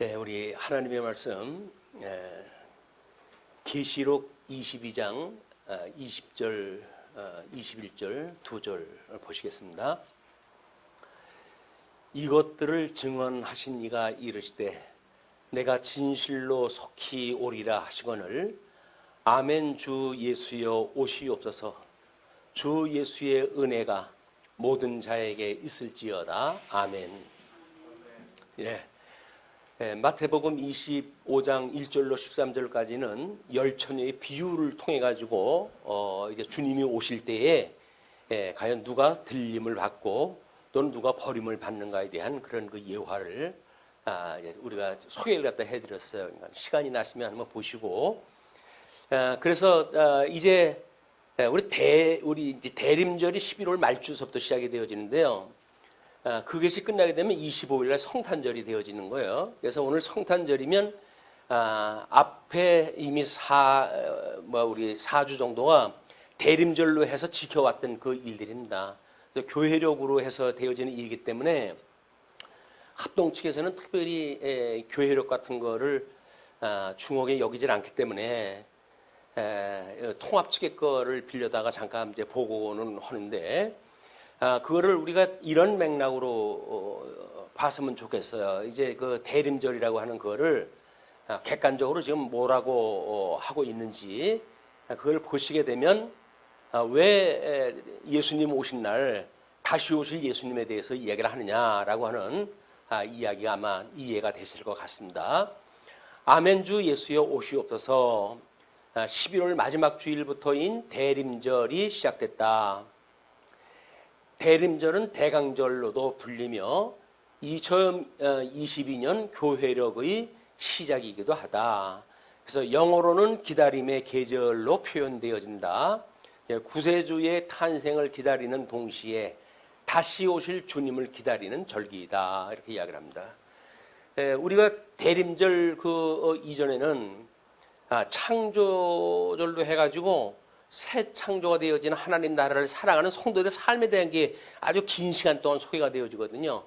네, 우리 하나님의 말씀 계시록 22장 20절, 21절 두 절 보시겠습니다. 이것들을 증언하신 이가 이르시되 내가 진실로 속히 오리라 하시거늘 아멘. 주 예수여 오시옵소서. 주 예수의 은혜가 모든 자에게 있을지어다. 아멘. 예. 마태복음 25장 1절로 13절까지는 열처녀의 비유를 통해 가지고 이제 주님이 오실 때에 과연 누가 들림을 받고 또는 누가 버림을 받는가에 대한 그런 그 예화를 우리가 소개를 갖다 해드렸어요. 그러니까 시간이 나시면 한번 보시고 그래서 이제 우리 이제 대림절이 11월 말주서부터 시작이 되어지는데요. 그것이 끝나게 되면 25일날 성탄절이 되어지는 거예요. 그래서 오늘 성탄절이면 앞에 이미 우리 4주 정도가 대림절로 해서 지켜왔던 그 일들입니다. 그래서 교회력으로 해서 되어지는 일이기 때문에 합동 측에서는 특별히 교회력 같은 거를 중하게 여기질 않기 때문에 통합 측의 거를 빌려다가 잠깐 이제 보고는 하는데 그거를 우리가 이런 맥락으로 봤으면 좋겠어요. 이제 그 대림절이라고 하는 거를 객관적으로 지금 뭐라고 하고 있는지 그걸 보시게 되면 왜 예수님 오신 날 다시 오실 예수님에 대해서 이야기를 하느냐라고 하는 이야기가 아마 이해가 되실 것 같습니다. 아멘. 주 예수여 오시옵소서. 11월 마지막 주일부터인 대림절이 시작됐다. 대림절은 대강절로도 불리며 2022년 교회력의 시작이기도 하다. 그래서 영어로는 기다림의 계절로 표현되어진다. 구세주의 탄생을 기다리는 동시에 다시 오실 주님을 기다리는 절기이다. 이렇게 이야기를 합니다. 우리가 대림절 그 이전에는 창조절로 해가지고 새 창조가 되어지는 하나님 나라를 살아가는 성도들의 삶에 대한 게 아주 긴 시간 동안 소개가 되어지거든요.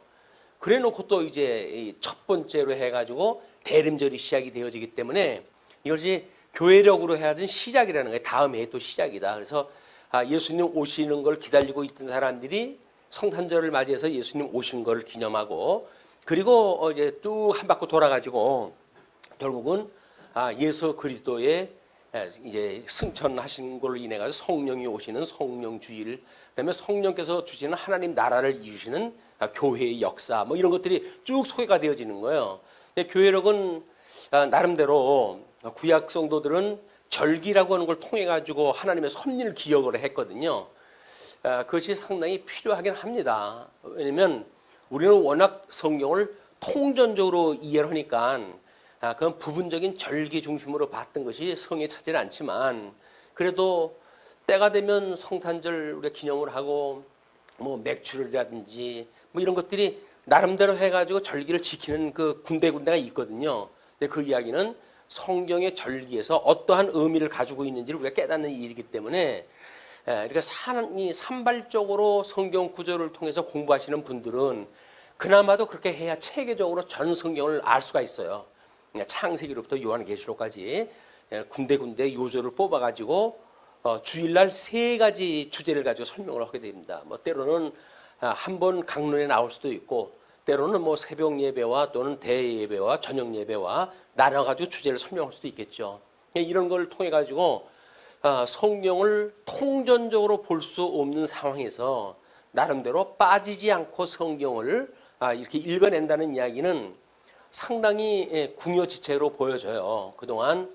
그래 놓고 또 이제 첫 번째로 해가지고 대림절이 시작이 되어지기 때문에 이것이 교회력으로 해야지 시작이라는 거예요. 다음 해에 또 시작이다. 그래서 예수님 오시는 걸 기다리고 있던 사람들이 성탄절을 맞이해서 예수님 오신 걸 기념하고 그리고 이제 쭉 한 바퀴 돌아가지고 결국은 예수 그리스도의 이제 승천하신 걸로 인해 가지고 성령이 오시는 성령주일, 그다음에 성령께서 주시는 하나님 나라를 이루시는 교회의 역사, 뭐 이런 것들이 쭉 소개가 되어지는 거예요. 근데 교회력은 나름대로 구약 성도들은 절기라고 하는 걸 통해 가지고 하나님의 섭리를 기억을 했거든요. 그것이 상당히 필요하긴 합니다. 왜냐하면 우리는 워낙 성경을 통전적으로 이해를 하니까. 그건 부분적인 절기 중심으로 봤던 것이 성에 차지는 않지만 그래도 때가 되면 성탄절 우리가 기념을 하고 뭐 맥주라든지 뭐 이런 것들이 나름대로 해가지고 절기를 지키는 그 군데군데가 있거든요. 근데 그 이야기는 성경의 절기에서 어떠한 의미를 가지고 있는지를 우리가 깨닫는 일이기 때문에 그러니까 산발적으로 성경 구절을 통해서 공부하시는 분들은 그나마도 그렇게 해야 체계적으로 전 성경을 알 수가 있어요. 창세기로부터 요한계시록까지 군데군데 요조를 뽑아가지고 주일날 3가지 주제를 가지고 설명을 하게 됩니다. 뭐 때로는 한 번 강론에 나올 수도 있고 때로는 뭐 새벽 예배와 또는 대예배와 저녁 예배와 나눠가지고 주제를 설명할 수도 있겠죠. 이런 걸 통해 가지고 성경을 통전적으로 볼 수 없는 상황에서 나름대로 빠지지 않고 성경을 이렇게 읽어낸다는 이야기는 상당히 궁여지책으로 보여져요. 그동안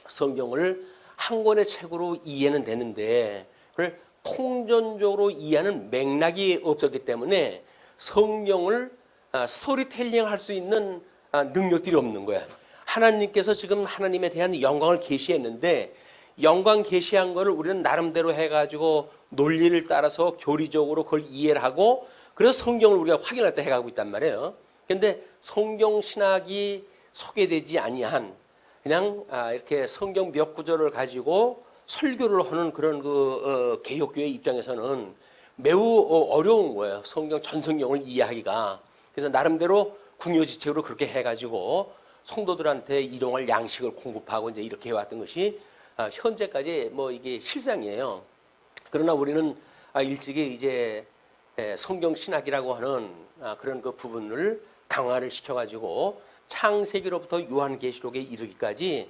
성경을 한 권의 책으로 이해는 되는데 그걸 통전적으로 이해하는 맥락이 없었기 때문에 성경을 스토리텔링 할 수 있는 능력들이 없는 거야. 하나님께서 지금 하나님에 대한 영광을 계시했는데 영광 계시한 거를 우리는 나름대로 해가지고 논리를 따라서 교리적으로 그걸 이해를 하고 그래서 성경을 우리가 확인할 때 해가고 있단 말이에요. 그런데 성경 신학이 소개되지 아니한 그냥 이렇게 성경 몇 구절을 가지고 설교를 하는 그런 그 개혁교회 입장에서는 매우 어려운 거예요. 성경 전 성경을 이해하기가. 그래서 나름대로 궁여지책으로 그렇게 해가지고 성도들한테 일용할 양식을 공급하고 이제 이렇게 해왔던 것이 현재까지 뭐 이게 실상이에요. 그러나 우리는 일찍이 이제 성경 신학이라고 하는 그런 그 부분을 강화를 시켜가지고 창세기로부터 요한계시록에 이르기까지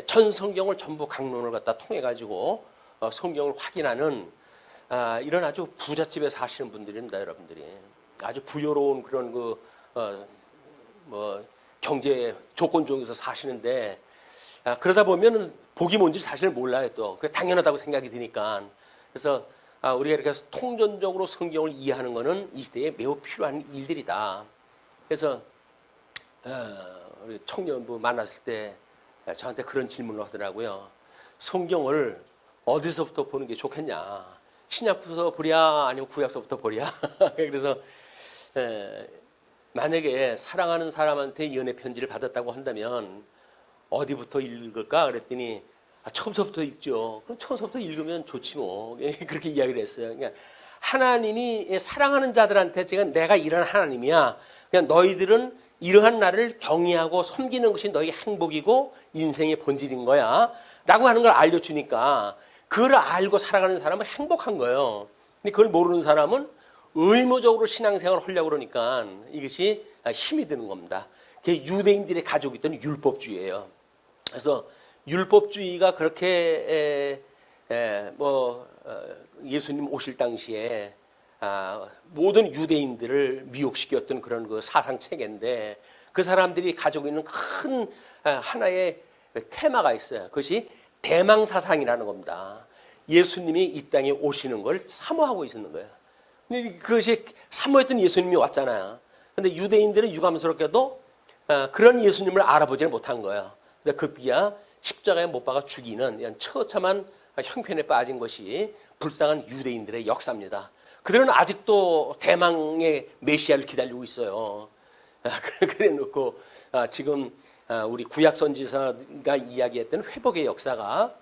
전 성경을 전부 강론을 갖다 통해가지고 성경을 확인하는 이런 아주 부잣집에 사시는 분들입니다, 여러분들이. 아주 부유로운 그런 뭐 경제 조건 중에서 사시는데 그러다 보면 복이 뭔지 사실 몰라요. 또 그게 당연하다고 생각이 드니까. 그래서 우리가 이렇게 통전적으로 성경을 이해하는 것은 이 시대에 매우 필요한 일들이다. 그래서 우리 청년부 만났을 때 저한테 그런 질문을 하더라고요. 성경을 어디서부터 보는 게 좋겠냐? 신약부터 보랴 아니면 구약서부터 보랴? 그래서 만약에 사랑하는 사람한테 연애 편지를 받았다고 한다면 어디부터 읽을까? 그랬더니 처음서부터 읽죠. 그럼 처음서부터 읽으면 좋지 뭐. 그렇게 이야기를 했어요. 그러니까 하나님이 사랑하는 자들한테 지금 내가 이런 하나님이야. 그냥 너희들은 이러한 나를 경외하고 섬기는 것이 너희 행복이고 인생의 본질인 거야. 라고 하는 걸 알려주니까 그걸 알고 살아가는 사람은 행복한 거예요. 근데 그걸 모르는 사람은 의무적으로 신앙생활을 하려고 그러니까 이것이 힘이 드는 겁니다. 그게 유대인들이 가지고 있던 율법주의예요. 그래서 율법주의가 그렇게 예수님 오실 당시에 모든 유대인들을 미혹시켰던 그런 그 사상 체계인데 그 사람들이 가지고 있는 큰 하나의 테마가 있어요. 그것이 대망 사상이라는 겁니다. 예수님이 이 땅에 오시는 걸 사모하고 있었는 거예요. 근데 그것이 사모했던 예수님이 왔잖아요. 근데 유대인들은 유감스럽게도 그런 예수님을 알아보지를 못한 거예요. 근데 급기야 십자가에 못 박아 죽이는 이런 처참한 형편에 빠진 것이 불쌍한 유대인들의 역사입니다. 그들은 아직도 대망의 메시아를 기다리고 있어요. 그래 놓고 지금 우리 구약 선지자가 이야기했던 회복의 역사가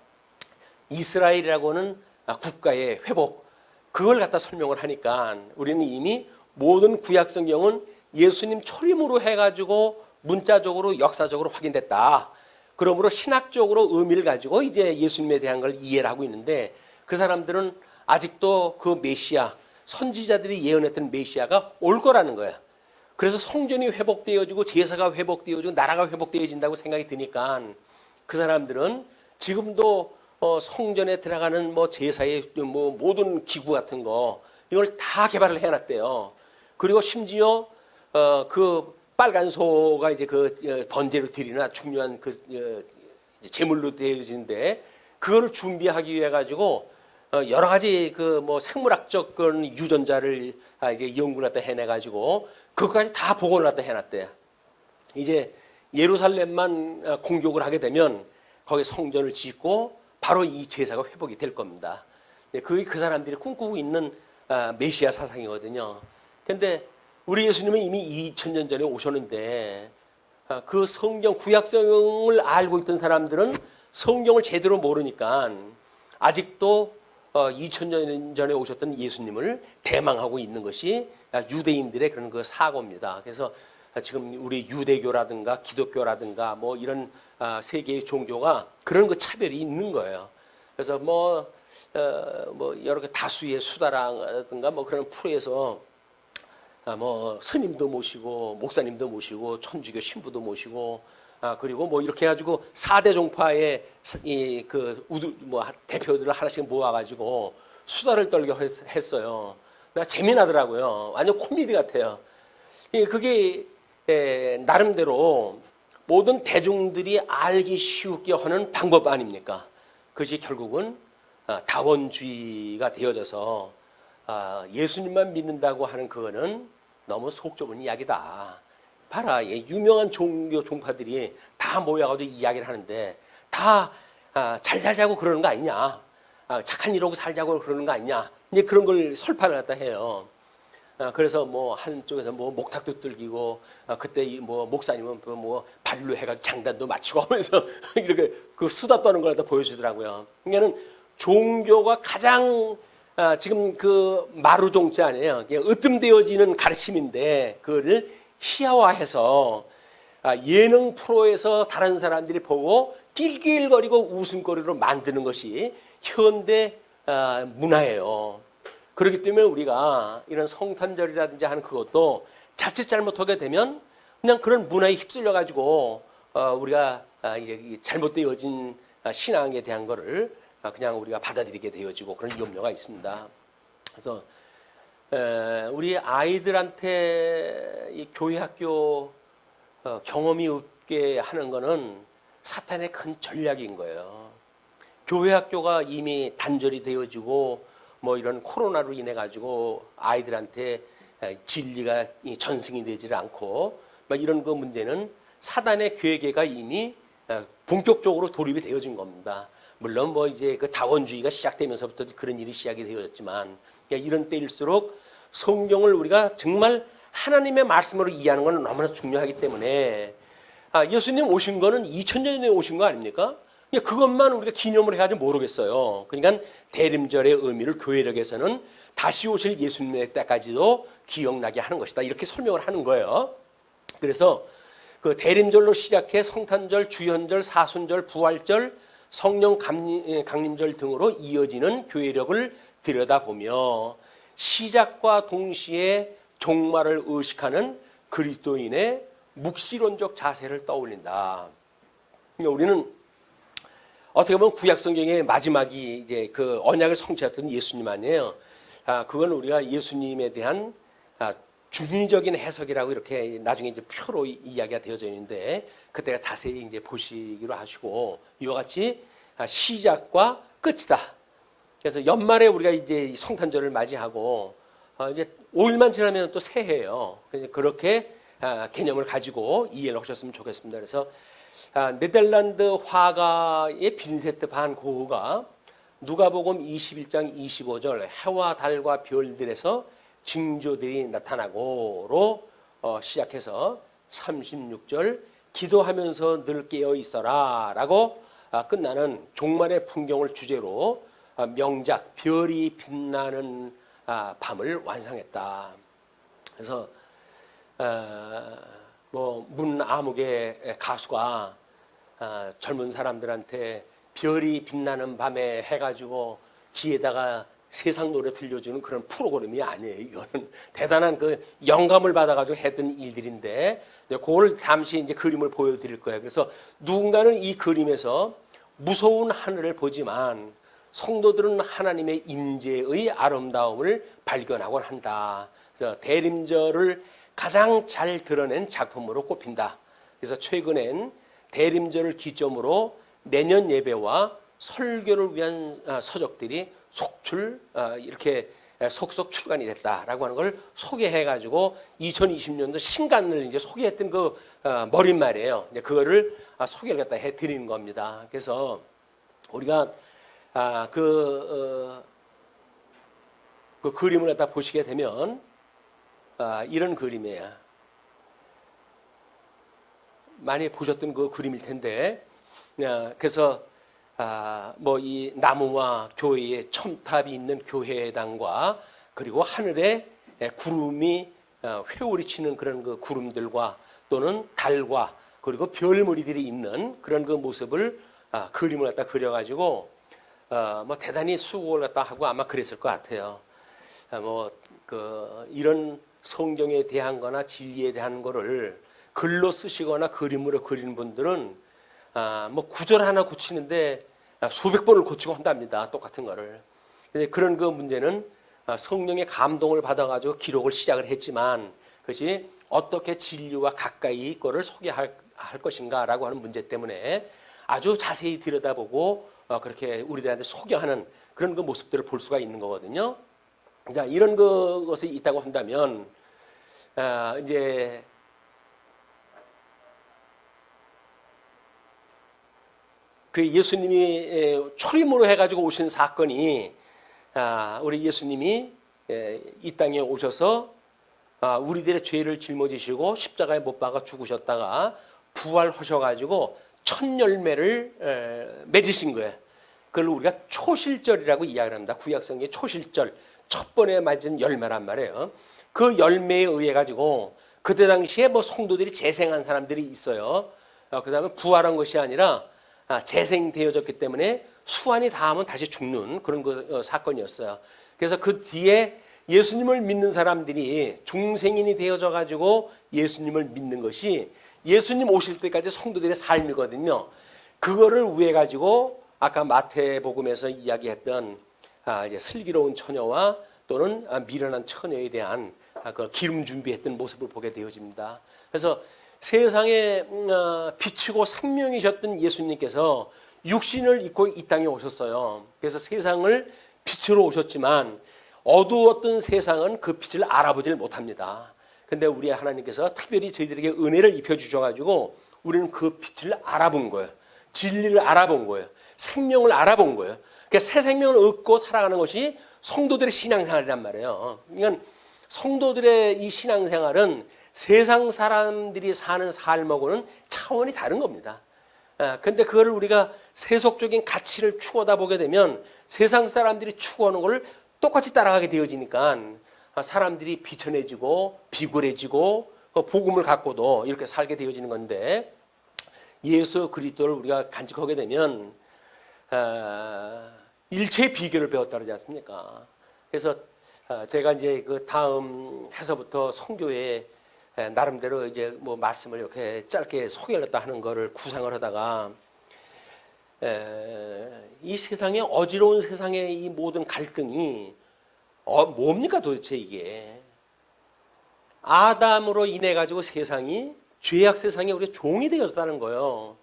이스라엘이라고는 국가의 회복, 그걸 갖다 설명을 하니까 우리는 이미 모든 구약 성경은 예수님 초림으로 해가지고 문자적으로 역사적으로 확인됐다. 그러므로 신학적으로 의미를 가지고 이제 예수님에 대한 걸 이해를 하고 있는데 그 사람들은 아직도 그 메시아, 선지자들이 예언했던 메시아가 올 거라는 거야. 그래서 성전이 회복되어지고 제사가 회복되어지고 나라가 회복되어진다고 생각이 드니까 그 사람들은 지금도 성전에 들어가는 뭐 제사의 뭐 모든 기구 같은 거 이걸 다 개발을 해놨대요. 그리고 심지어 그 빨간 소가 이제 그 번제로 드리나 중요한 그 제물로 되어지는데 그거를 준비하기 위해 가지고 여러 가지 그 뭐 생물학적 그런 유전자를 이제 연구를 갖다 해내 가지고 그것까지 다 복원을 갖다 해놨대. 이제 예루살렘만 공격을 하게 되면 거기 성전을 짓고 바로 이 제사가 회복이 될 겁니다. 그게 그 사람들이 꿈꾸고 있는 메시아 사상이거든요. 그런데 우리 예수님은 이미 2000년 전에 오셨는데 그 성경 구약성을 알고 있던 사람들은 성경을 제대로 모르니까 아직도 2000년 전에 오셨던 예수님을 대망하고 있는 것이 유대인들의 그런 그 사고입니다. 그래서 지금 우리 유대교라든가 기독교라든가 뭐 이런 세계의 종교가 그런 그 차별이 있는 거예요. 그래서 뭐 여러 개 다수의 수다라든가 뭐 그런 풀에서 뭐 스님도 모시고 목사님도 모시고 천주교 신부도 모시고 그리고 뭐 이렇게 해가지고 4대 종파의 그 뭐 대표들을 하나씩 모아가지고 수다를 떨게 했어요. 재미나더라고요. 완전 코미디 같아요. 그게 나름대로 모든 대중들이 알기 쉽게 하는 방법 아닙니까? 그것이 결국은 다원주의가 되어져서 예수님만 믿는다고 하는 그거는 너무 속 좁은 이야기다. 봐라, 유명한 종교 종파들이 다 모여가지고 이야기를 하는데 다 잘 살자고 그러는 거 아니냐? 착한 일하고 살자고 그러는 거 아니냐? 이제 그런 걸 설파를 갖다 해요. 그래서 뭐 한쪽에서 뭐 목탁도 뚫기고 그때 뭐 목사님은 뭐 발로 해가지고 장단도 맞추고 하면서 이렇게 그 수다 떠는 걸 갖다 보여주더라고요. 그러니까는 종교가 가장 지금 그 마루종자 아니에요. 으뜸되어지는 가르침인데 그거를 희화화해서 예능 프로에서 다른 사람들이 보고 낄낄거리고 웃음거리로 만드는 것이 현대 문화예요. 그렇기 때문에 우리가 이런 성탄절이라든지 하는 그것도 자칫 잘못하게 되면 그냥 그런 문화에 휩쓸려 가지고 우리가 이제 잘못되어진 신앙에 대한 거를 그냥 우리가 받아들이게 되어지고 그런 염려가 있습니다. 그래서 우리 아이들한테 이 교회 학교 경험이 없게 하는 거는 사탄의 큰 전략인 거예요. 교회 학교가 이미 단절이 되어지고 뭐 이런 코로나로 인해 가지고 아이들한테 진리가 전승이 되질 않고 막 이런 그 문제는 사단의 괴계가 이미 본격적으로 돌입이 되어진 겁니다. 물론 뭐 이제 그 다원주의가 시작되면서부터 그런 일이 시작이 되었지만 이런 때일수록 성경을 우리가 정말 하나님의 말씀으로 이해하는 건 너무나 중요하기 때문에 예수님 오신 거는 2000년 전에 오신 거 아닙니까? 그것만 우리가 기념을 해가지고 모르겠어요. 그러니까 대림절의 의미를 교회력에서는 다시 오실 예수님의 때까지도 기억나게 하는 것이다. 이렇게 설명을 하는 거예요. 그래서 그 대림절로 시작해 성탄절, 주현절, 사순절, 부활절, 성령 강림절 등으로 이어지는 교회력을 들여다보며 시작과 동시에 종말을 의식하는 그리스도인의 묵시론적 자세를 떠올린다. 우리는 어떻게 보면 구약 성경의 마지막이 이제 그 언약을 성취했던 예수님 아니에요. 그건 우리가 예수님에 대한 중의적인 해석이라고 이렇게 나중에 이제 표로 이야기가 되어져 있는데 그때가 자세히 이제 보시기로 하시고 이와 같이 시작과 끝이다. 그래서 연말에 우리가 이제 성탄절을 맞이하고 이제 5일만 지나면 또 새해예요. 그렇게 개념을 가지고 이해를 하셨으면 좋겠습니다. 그래서 네덜란드 화가의 빈세트 반 고흐가 누가복음 21장 25절 해와 달과 별들에서 징조들이 나타나고로 시작해서 36절 기도하면서 늘 깨어 있어라 라고 끝나는 종말의 풍경을 주제로 명작 별이 빛나는 밤을 완성했다. 그래서 뭐 문아무개 가수가 젊은 사람들한테 별이 빛나는 밤에 해가지고 귀에다가 세상 노래 들려주는 그런 프로그램이 아니에요. 이거는 대단한 그 영감을 받아가지고 했던 일들인데 그걸 잠시 이제 그림을 보여드릴 거예요. 그래서 누군가는 이 그림에서 무서운 하늘을 보지만 성도들은 하나님의 임재의 아름다움을 발견하곤 한다. 그래서 대림절을 가장 잘 드러낸 작품으로 꼽힌다. 그래서 최근엔 대림절을 기점으로 내년 예배와 설교를 위한 서적들이 이렇게 속속 출간이 됐다라고 하는 걸 소개해가지고 2020년도 신간을 이제 소개했던 그 머릿말이에요. 이제 그거를 소개를 갖다 해드리는 겁니다. 그래서 우리가 그 그림을 갖다 보시게 되면 이런 그림이에요. 많이 보셨던 그 그림일 텐데, 그래서 뭐 이 나무와 교회의 첨탑이 있는 교회당과 그리고 하늘에 구름이 회오리 치는 그런 그 구름들과 또는 달과 그리고 별무리들이 있는 그런 그 모습을 그림을 갖다 그려가지고 뭐 대단히 수고를 갖다 하고 아마 그랬을 것 같아요. 뭐 이런 성경에 대한 거나 진리에 대한 거를 글로 쓰시거나 그림으로 그리는 분들은 뭐 구절 하나 고치는데 수백 번을 고치고 한답니다. 똑같은 거를. 그런 그 문제는 성령의 감동을 받아가지고 기록을 시작을 했지만 그것이 어떻게 진리와 가까이 거를 소개할 것인가라고 하는 문제 때문에 아주 자세히 들여다보고 그렇게 우리들한테 소개하는 그런 그 모습들을 볼 수가 있는 거거든요. 자, 이런 것이 있다고 한다면 이제 그 예수님이 초림으로 해가지고 오신 사건이 우리 예수님이 이 땅에 오셔서 우리들의 죄를 짊어지시고 십자가에 못 박아 죽으셨다가 부활하셔가지고 첫 열매를 맺으신 거예요. 그걸 우리가 초실절이라고 이야기를 합니다. 구약성경의 초실절, 첫 번에 맺은 열매란 말이에요. 그 열매에 의해 가지고 그때 당시에 뭐 성도들이 재생한 사람들이 있어요. 그 다음에 부활한 것이 아니라 재생되어졌기 때문에 수환이 닿으면 다시 죽는 그런 사건이었어요. 그래서 그 뒤에 예수님을 믿는 사람들이 중생인이 되어져 가지고 예수님을 믿는 것이 예수님 오실 때까지 성도들의 삶이거든요. 그거를 위해 가지고 아까 마태복음에서 이야기했던 이제 슬기로운 처녀와 또는 미련한 처녀에 대한 그 기름 준비했던 모습을 보게 되어집니다. 그래서 세상에 비추고 생명이셨던 예수님께서 육신을 입고 이 땅에 오셨어요. 그래서 세상을 빛으로 오셨지만 어두웠던 세상은 그 빛을 알아보질 못합니다. 근데 우리 하나님께서 특별히 저희들에게 은혜를 입혀주셔가지고 우리는 그 빛을 알아본 거예요. 진리를 알아본 거예요. 생명을 알아본 거예요. 그러니까 새 생명을 얻고 살아가는 것이 성도들의 신앙생활이란 말이에요. 그러니까 성도들의 이 신앙생활은 세상 사람들이 사는 삶하고는 차원이 다른 겁니다. 근데 그거를 우리가 세속적인 가치를 추구하다 보게 되면 세상 사람들이 추구하는 것을 똑같이 따라가게 되어지니까 사람들이 비천해지고 비굴해지고 복음을 갖고도 이렇게 살게 되어지는 건데, 예수 그리스도를 우리가 간직하게 되면 일체의 비결을 배웠다 그러지 않습니까? 그래서 제가 이제 그 다음 해서부터 성교에 나름대로 이제 뭐 말씀을 이렇게 짧게 소개를 했다 하는 거를 구상을 하다가 이 세상에 어지러운 세상의 이 모든 갈등이 뭡니까 도대체 이게? 아담으로 인해 가지고 세상이 죄악 세상에 우리가 종이 되었다는 거예요.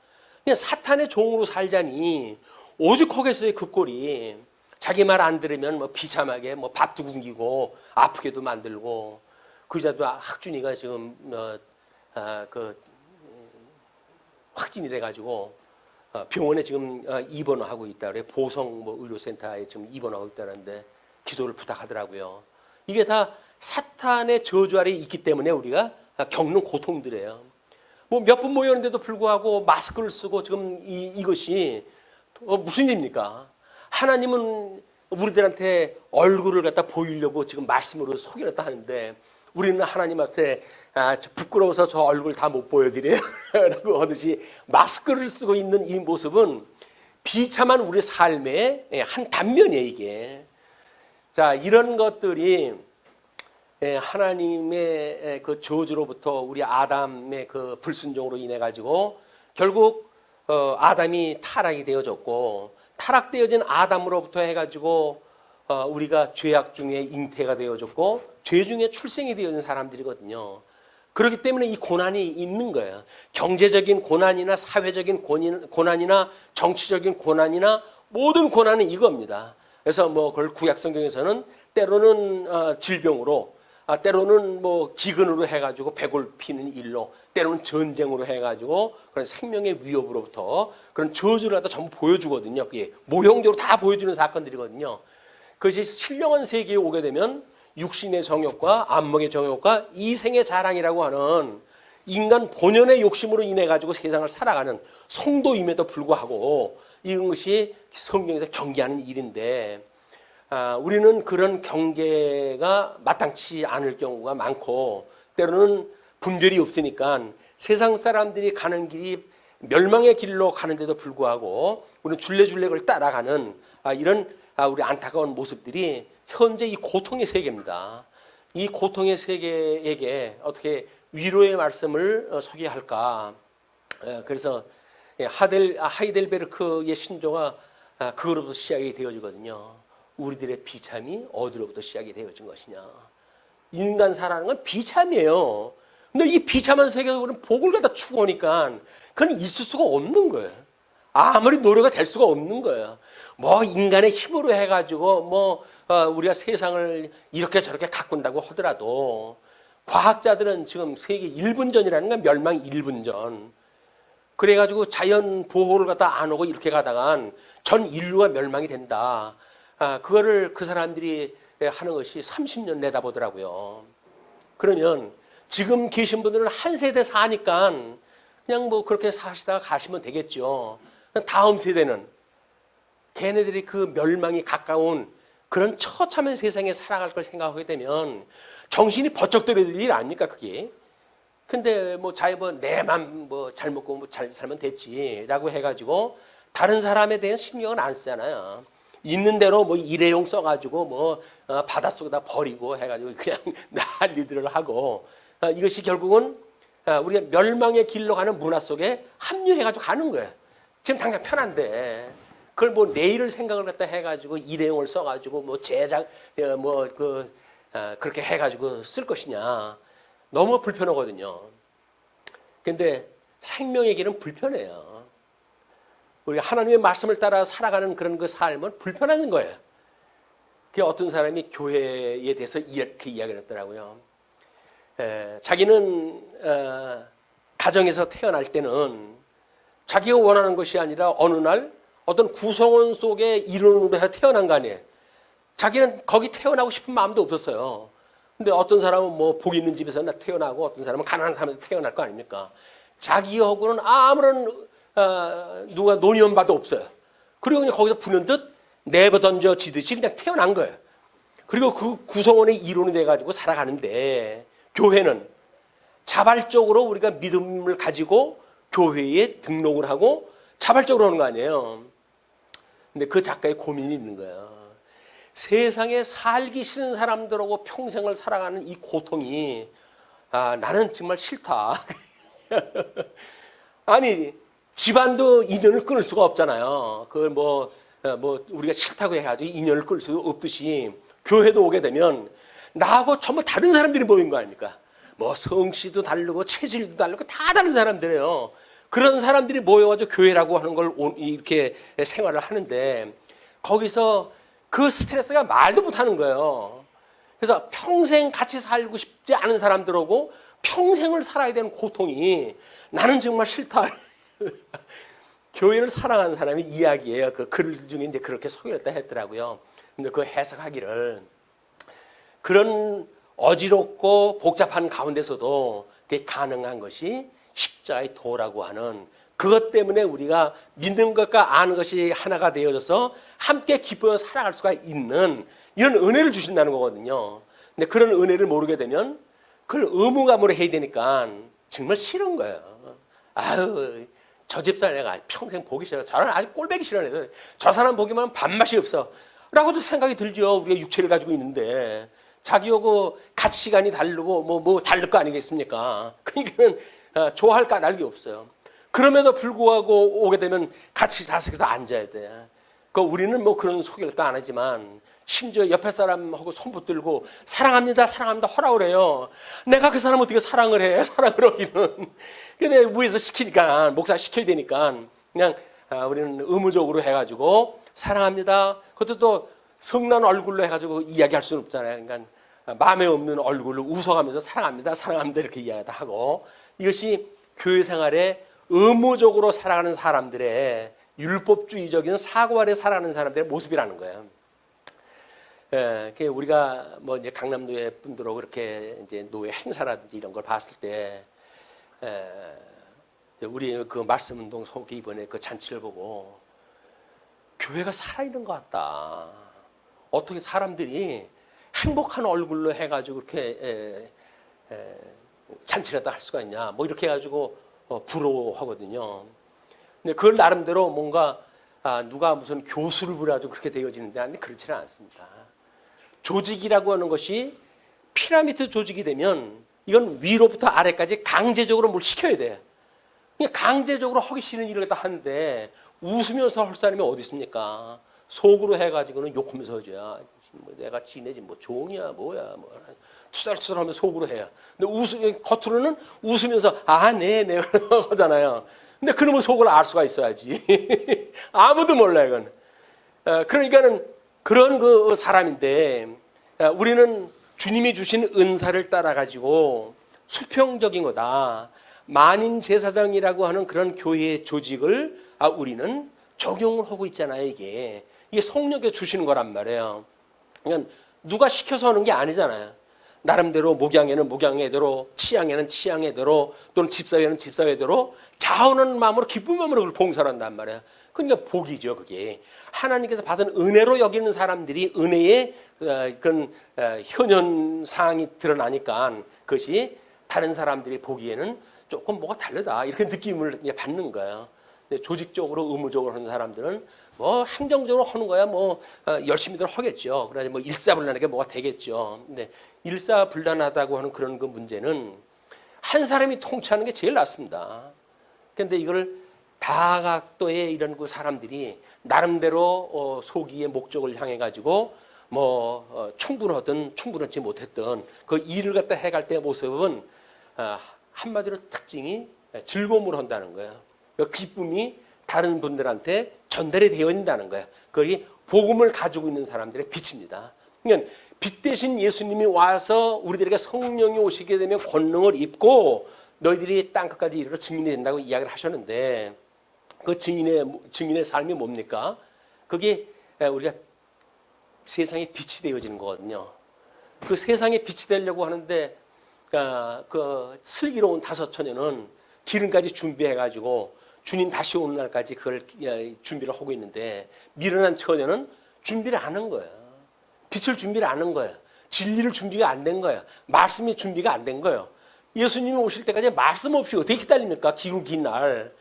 그냥 사탄의 종으로 살자니 오죽하겠어요 그 꼴이. 자기 말 안 들으면 뭐 비참하게 뭐 밥도 굶기고 아프게도 만들고, 그자도 학준이가 지금 확진이 돼가지고 병원에 지금 입원하고 있다 그래. 보성 뭐 의료센터에 지금 입원하고 있다는데 기도를 부탁하더라고요. 이게 다 사탄의 저주 아래 있기 때문에 우리가 겪는 고통들이에요. 뭐 몇 분 모였는데도 불구하고 마스크를 쓰고 지금 이것이 무슨 일입니까? 하나님은 우리들한테 얼굴을 갖다 보이려고 지금 말씀으로 소개를 했다 하는데 우리는 하나님 앞에 부끄러워서 저 얼굴 다 못 보여드려요 라고 하듯이 마스크를 쓰고 있는 이 모습은 비참한 우리 삶의 한 단면이에요 이게. 자, 이런 것들이 하나님의 그 저주로부터 우리 아담의 그 불순종으로 인해 가지고 결국 아담이 타락이 되어졌고, 타락되어진 아담으로부터 해가지고 우리가 죄악 중에 잉태가 되어졌고 죄 중에 출생이 되어진 사람들이거든요. 그렇기 때문에 이 고난이 있는 거예요. 경제적인 고난이나 사회적인 고난이나 정치적인 고난이나 모든 고난은 이겁니다. 그래서 뭐 그걸 구약 성경에서는 때로는 질병으로, 때로는 뭐 기근으로 해가지고 배골피는 일로, 때로는 전쟁으로 해가지고 그런 생명의 위협으로부터 그런 저주를 갖다 전부 보여주거든요. 그게 모형적으로 다 보여주는 사건들이거든요. 그것이 신령한 세계에 오게 되면 육신의 정욕과 안목의 정욕과 이생의 자랑이라고 하는 인간 본연의 욕심으로 인해 가지고 세상을 살아가는 성도임에도 불구하고 이런 것이 성경에서 경계하는 일인데, 우리는 그런 경계가 마땅치 않을 경우가 많고 때로는 분별이 없으니까 세상 사람들이 가는 길이 멸망의 길로 가는데도 불구하고 우리는 줄레줄레 그걸 따라가는 이런 우리 안타까운 모습들이 현재 이 고통의 세계입니다. 이 고통의 세계에게 어떻게 위로의 말씀을 소개할까? 그래서 하이델베르크의 신조가 그거로부터 시작이 되어지거든요. 우리들의 비참이 어디로부터 시작이 되어진 것이냐? 인간 살아가는 건 비참이에요. 근데 이 비참한 세계에서 우리는 복을 갖다 추구하니까 그건 있을 수가 없는 거예요. 아무리 노력이 될 수가 없는 거예요. 뭐 인간의 힘으로 해가지고 뭐 우리가 세상을 이렇게 저렇게 가꾼다고 하더라도 과학자들은 지금 세계 1분 전이라는 건 멸망 1분 전. 그래가지고 자연 보호를 갖다 안 하고 이렇게 가다간 전 인류가 멸망이 된다. 그거를 그 사람들이 하는 것이 30년 내다보더라고요. 그러면 지금 계신 분들은 한 세대 사니까 그냥 뭐 그렇게 사시다가 가시면 되겠죠. 다음 세대는 걔네들이 그 멸망이 가까운 그런 처참한 세상에 살아갈 걸 생각하게 되면 정신이 번쩍 들어들 일 아닙니까 그게? 근데 뭐 자기 뭐 내만 뭐 잘 먹고 뭐 잘 살면 됐지라고 해가지고 다른 사람에 대한 신경은 안 쓰잖아요. 있는 대로 뭐 일회용 써가지고 뭐 바닷속에다 버리고 해가지고 그냥 난리들을 하고 이것이 결국은 우리가 멸망의 길로 가는 문화 속에 합류해가지고 가는 거예요. 지금 당장 편한데 그걸 뭐 내일을 생각을 갖다 해가지고 일회용을 써가지고 뭐 제작 그렇게 해가지고 쓸 것이냐. 너무 불편하거든요. 근데 생명의 길은 불편해요. 우리가 하나님의 말씀을 따라 살아가는 그런 그 삶은 불편한 거예요. 그 어떤 사람이 교회에 대해서 이렇게 이야기를 했더라고요. 자기는 가정에서 태어날 때는 자기가 원하는 것이 아니라 어느 날 어떤 구성원 속의 일원으로 해서 태어난 거 아니에요. 자기는 거기 태어나고 싶은 마음도 없었어요. 근데 어떤 사람은 뭐 복 있는 집에서 태어나고 어떤 사람은 가난한 사람에서 태어날 거 아닙니까? 자기하고는 아무런 누가 논의한 바도 없어요. 그리고 그냥 거기서 부는 듯 내버 던져지듯이 그냥 태어난 거예요. 그리고 그 구성원의 일원이 돼가지고 살아가는데 교회는 자발적으로 우리가 믿음을 가지고 교회에 등록을 하고 자발적으로 하는 거 아니에요. 근데 그 작가의 고민이 있는 거예요. 세상에 살기 싫은 사람들하고 평생을 살아가는 이 고통이 나는 정말 싫다. 아니 집안도 인연을 끊을 수가 없잖아요. 그걸 뭐 우리가 싫다고 해가지고 인연을 끊을 수 없듯이 교회도 오게 되면 나하고 전부 다른 사람들이 모인 거 아닙니까? 뭐 성씨도 다르고 체질도 다르고 다 다른 사람들이에요. 그런 사람들이 모여가지고 교회라고 하는 걸 이렇게 생활을 하는데 거기서 그 스트레스가 말도 못하는 거예요. 그래서 평생 같이 살고 싶지 않은 사람들하고 평생을 살아야 되는 고통이 나는 정말 싫다. 교회를 사랑하는 사람이 이야기예요. 그 글 중에 이제 그렇게 소개했다 했더라고요. 근데 그 해석하기를 그런 어지럽고 복잡한 가운데서도 그게 가능한 것이 십자가의 도라고 하는 그것 때문에 우리가 믿는 것과 아는 것이 하나가 되어져서 함께 기뻐 살아갈 수가 있는 이런 은혜를 주신다는 거거든요. 근데 그런 은혜를 모르게 되면 그걸 의무감으로 해야 되니까 정말 싫은 거예요. 아유, 저 집사람 내가 평생 보기 싫어. 저는 아주 꼴보기 싫어요. 저 사람 보기만 밥맛이 없어. 라고도 생각이 들죠. 우리가 육체를 가지고 있는데 자기하고 가치관이 다르고 뭐 다를 거 아니겠습니까? 그러니까는 좋아할 까닭이 없어요. 그럼에도 불구하고 오게 되면 같이 좌석에서 앉아야 돼. 그 우리는 뭐 그런 소개를 안 하지만 심지어 옆에 사람하고 손 붙들고 사랑합니다, 사랑합니다 하라고 그래요. 내가 그 사람 어떻게 사랑을 해? 사랑을 하기는. 근데 위에서 시키니까 목사 시켜야 되니까 그냥 우리는 의무적으로 해가지고 사랑합니다. 그것도 또 성난 얼굴로 해가지고 이야기할 수는 없잖아요. 그러니까 마음에 없는 얼굴로 웃어가면서 사랑합니다, 사랑합니다 이렇게 이야기하고 이것이 교회 생활에 의무적으로 살아가는 사람들의 율법주의적인 사고 아래 살아가는 사람들의 모습이라는 거예요. 우리가 뭐 이제 강남노예 분들하고 이렇게 이제 노예 행사라든지 이런 걸 봤을 때, 우리 그 말씀운동 속에 이번에 그 잔치를 보고 교회가 살아있는 것 같다. 어떻게 사람들이 행복한 얼굴로 해가지고 이렇게 잔치를 할 수가 있냐. 뭐 이렇게 해가지고 부러워하거든요. 근데 그걸 나름대로 뭔가 누가 무슨 교수를 부려가지고 그렇게 되어지는데 아니 그렇지는 않습니다. 조직이라고 하는 것이 피라미드 조직이 되면 이건 위로부터 아래까지 강제적으로 뭘 시켜야 돼. 그러니까 강제적으로 하기 싫은 일을 다 하는데 웃으면서 할 사람이 어디 있습니까? 속으로 해가지고는 욕하면서 하죠. 뭐 내가 지내지 뭐 종이야 뭐야 뭐 투덜투덜하면 속으로 해요. 근데 겉으로는 웃으면서 네 하잖아요. 근데 그놈의 속을 알 수가 있어야지. 아무도 몰라요 이건. 그러니까는 그런 그 사람인데 우리는 주님이 주신 은사를 따라 가지고 수평적인 거다. 만인 제사장이라고 하는 그런 교회의 조직을 우리는 적용을 하고 있잖아요. 이게 성령께 주시는 거란 말이에요. 그러니까 누가 시켜서 하는 게 아니잖아요. 나름대로 목양에는 목양의대로, 치양에는 치양의대로, 또는 집사회는 집사회대로 자원하는 마음으로 기쁜 마음으로 그걸 봉사를 한단 말이에요. 그러니까 복이죠, 그게. 하나님께서 받은 은혜로 여기는 사람들이 은혜의 그런 현현 사항이 드러나니까 그것이 다른 사람들이 보기에는 조금 뭐가 다르다 이렇게 느낌을 받는 거예요. 근데 조직적으로 의무적으로 하는 사람들은 뭐 행정적으로 하는 거야 뭐 열심히들 하겠죠. 그래서 뭐 일사불란하게 뭐가 되겠죠. 근데 일사불란하다고 하는 그런 그 문제는 한 사람이 통치하는 게 제일 낫습니다. 그런데 이걸 다각도의 이런 그 사람들이 나름대로 소기의 목적을 향해 가지고 뭐 충분하든 충분하지 못했던 그 일을 갖다 해갈 때의 모습은 한마디로 특징이 즐거움을 한다는 거예요. 그 기쁨이 다른 분들한테 전달이 되어 있다는 거예요. 그게 복음을 가지고 있는 사람들의 빛입니다. 그러니까 빛 대신 예수님이 와서 우리들에게 성령이 오시게 되면 권능을 입고 너희들이 땅끝까지 이르러 증인이 된다고 이야기를 하셨는데 그 증인의 삶이 뭡니까? 그게 우리가 세상에 빛이 되어지는 거거든요. 그 세상에 빛이 되려고 하는데 그 슬기로운 다섯 처녀는 기름까지 준비해가지고 주님 다시 오는 날까지 그걸 준비를 하고 있는데 미련한 처녀는 준비를 안 한 거예요. 빛을 준비를 안 한 거예요. 진리를 준비가 안 된 거예요. 말씀이 준비가 안 된 거예요. 예수님이 오실 때까지 말씀 없이 어떻게 기다립니까? 기고 긴 날.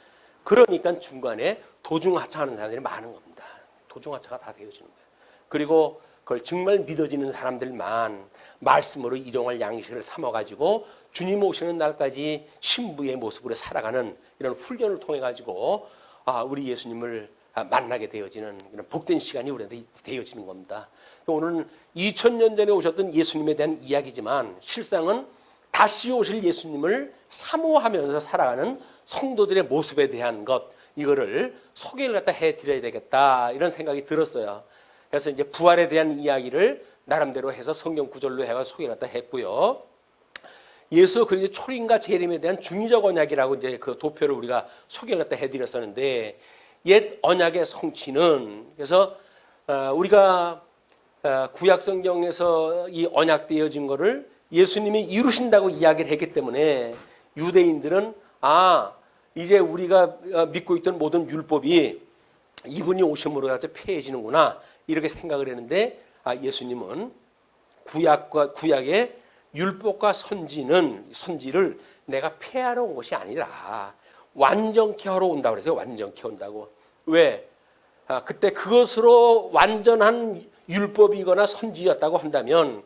그러니까 중간에 도중하차하는 사람들이 많은 겁니다. 도중하차가 다 되어지는 거예요. 그리고 그걸 정말 믿어지는 사람들만 말씀으로 일용할 양식을 삼아가지고 주님 오시는 날까지 신부의 모습으로 살아가는 이런 훈련을 통해 가지고 우리 예수님을 만나게 되어지는 이런 복된 시간이 우리한테 되어지는 겁니다. 오늘은 2000년 전에 오셨던 예수님에 대한 이야기지만 실상은 다시 오실 예수님을 사모하면서 살아가는 성도들의 모습에 대한 것 이거를 소개를 갖다 해드려야 되겠다 이런 생각이 들었어요. 그래서 이제 부활에 대한 이야기를 나름대로 해서 성경 구절로 해서 소개를 갖다 했고요. 예수 그리스도 초림과 재림에 대한 중의적 언약이라고 이제 그 도표를 우리가 소개를 갖다 해드렸었는데 옛 언약의 성취는 그래서 우리가 구약 성경에서 이 언약되어진 거를 예수님이 이루신다고 이야기를 했기 때문에 유대인들은 이제 우리가 믿고 있던 모든 율법이 이분이 오심으로 해서 폐해지는구나 이렇게 생각을 했는데 예수님은 구약의 율법과 선지를 내가 폐하러 온 것이 아니라 완전케 하러 온다고 그랬어요. 완전케 온다고. 왜? 그때 그것으로 완전한 율법이거나 선지였다고 한다면